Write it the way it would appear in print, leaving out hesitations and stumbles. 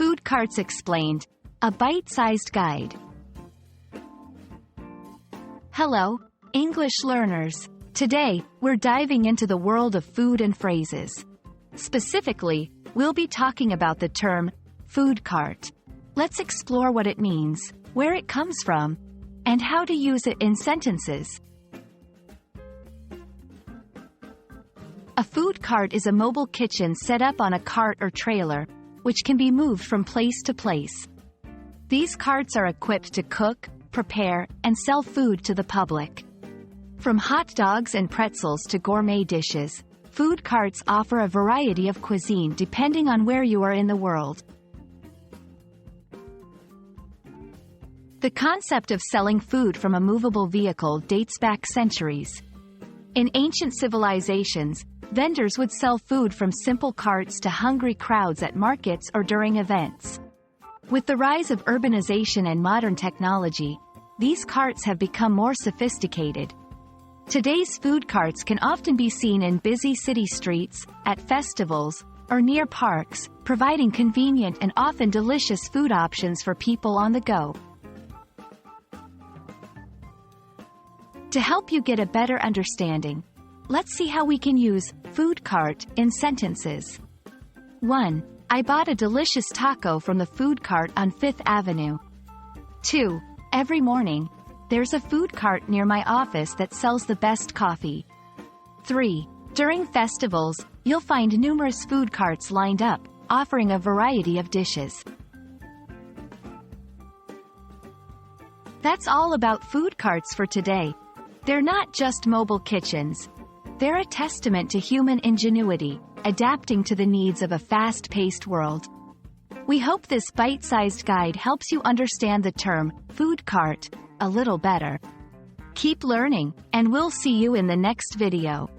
Food Carts Explained, a bite-sized guide. Hello, English learners. Today, we're diving into the world of food and phrases. Specifically, we'll be talking about the term food cart. Let's explore what it means, where it comes from, and how to use it in sentences. A food cart is a mobile kitchen set up on a cart or trailer, which can be moved from place to place. These carts are equipped to cook, prepare, and sell food to the public. From hot dogs and pretzels to gourmet dishes, food carts offer a variety of cuisine depending on where you are in the world. The concept of selling food from a movable vehicle dates back centuries. In ancient civilizations, vendors would sell food from simple carts to hungry crowds at markets or during events. With the rise of urbanization and modern technology, these carts have become more sophisticated. Today's food carts can often be seen in busy city streets, at festivals, or near parks, providing convenient and often delicious food options for people on the go. To help you get a better understanding, let's see how we can use food cart in sentences. 1. I bought a delicious taco from the food cart on 5th Avenue. 2. Every morning, there's a food cart near my office that sells the best coffee. 3. During festivals, you'll find numerous food carts lined up, offering a variety of dishes. That's all about food carts for today. They're not just mobile kitchens. They're a testament to human ingenuity, adapting to the needs of a fast-paced world. We hope this bite-sized guide helps you understand the term food cart a little better. Keep learning, and we'll see you in the next video.